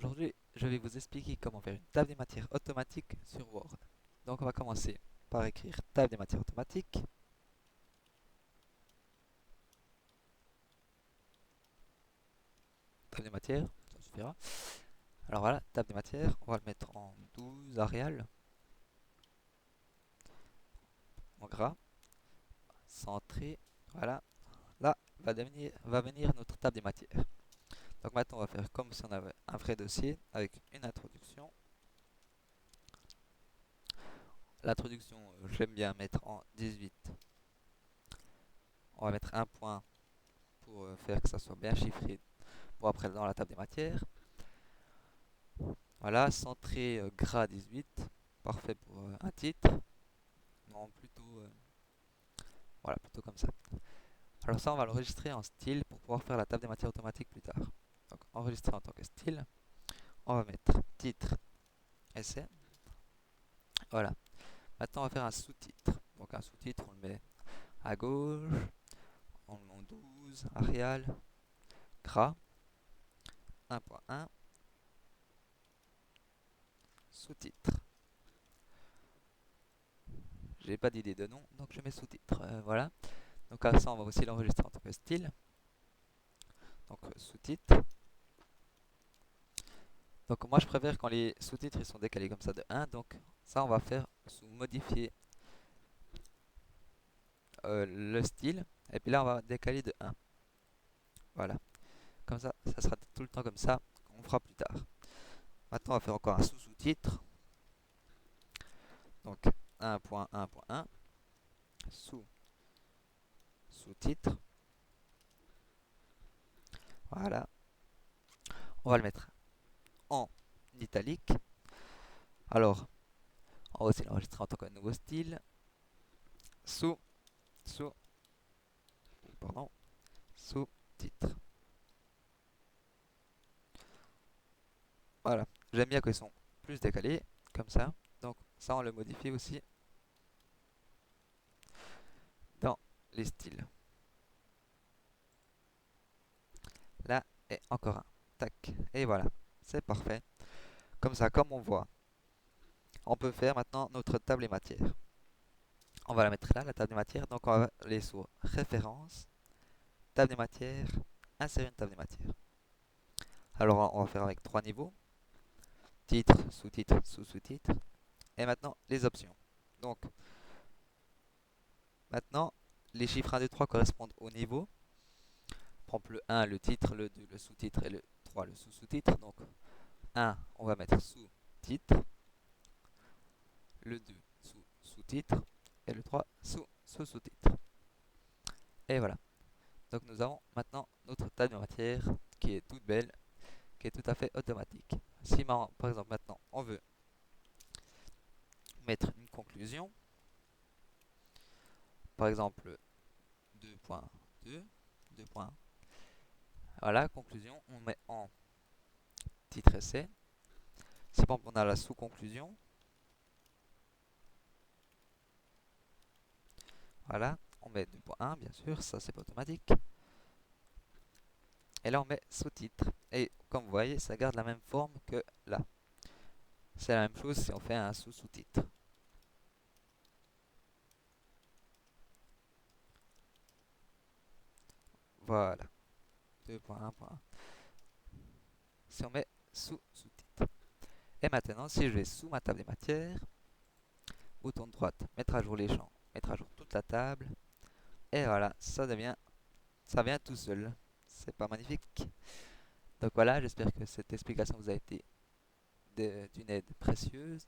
Aujourd'hui, je vais vous expliquer comment faire une table des matières automatique sur Word. Donc, on va commencer par écrire table des matières automatique. Table des matières, ça suffira. Alors voilà, table des matières, on va le mettre en 12 Arial, en gras, centré. Voilà, là va venir notre table des matières. Donc maintenant, on va faire comme si on avait un vrai dossier avec une introduction. L'introduction, j'aime bien mettre en 18. On va mettre un point pour faire que ça soit bien chiffré pour après dans la table des matières. Voilà, centré gras 18, parfait pour un titre. Non, voilà, plutôt comme ça. Alors ça, on va l'enregistrer en style pour pouvoir faire la table des matières automatiques plus tard. Donc, enregistrer en tant que style. On va mettre titre essai. Voilà. Maintenant, on va faire un sous-titre. Donc, un sous-titre, on le met à gauche. On le met en 12, Arial, gras, 1.1, sous-titre. J'ai pas d'idée de nom, donc je mets sous-titre. Voilà. Donc, à ça, on va aussi l'enregistrer en tant que style. Donc, sous-titre. Donc moi je préfère quand les sous-titres ils sont décalés comme ça de 1. Donc ça on va faire sous modifier le style. Et puis là on va décaler de 1. Voilà. Comme ça sera tout le temps comme ça qu'on fera plus tard. Maintenant on va faire encore un sous-sous-titre. Donc 1.1.1 sous-sous-titre. Voilà. On va le mettre en italique. Alors on va aussi l'enregistrer en tant que nouveau style. Sous, sous, pardon, sous-titre. Voilà. J'aime bien qu'ils sont plus décalés, comme ça. Donc ça, on le modifie aussi dans les styles. Là, et encore un. Tac. Et voilà. C'est parfait. Comme ça, comme on voit, on peut faire maintenant notre table des matières. On va la mettre là, la table des matières. Donc on va aller sur référence, table des matières, insérer une table des matières. Alors on va faire avec trois niveaux. Titre, sous-titre, sous-sous-titre. Et maintenant, les options. Donc, maintenant, les chiffres 1, 2, 3 correspondent au niveau. Par exemple, le 1, le titre, le 2, le sous-titre et le 3, le sous-sous-titre. Donc, 1, on va mettre sous-titre, le 2, sous-sous-titre et le 3, sous-sous-sous-titre. Et voilà. Donc, nous avons maintenant notre table de matière qui est toute belle, qui est tout à fait automatique. Si par exemple maintenant on veut mettre une conclusion, par exemple 2.2, 2. Voilà, conclusion, on met en titre essai. Si par exemple on a la sous-conclusion, voilà, on met 2.1 bien sûr, ça c'est pas automatique. Et là on met sous-titre. Et comme vous voyez, ça garde la même forme que là. C'est la même chose si on fait un sous-sous-titre. Voilà, 2.1.1. Si on met sous-sous-titre. Et maintenant, si je vais sous ma table des matières, bouton de droite, mettre à jour les champs, mettre à jour toute la table. Et voilà, ça vient tout seul. C'est pas magnifique? Donc voilà, j'espère que cette explication vous a été d'une aide précieuse.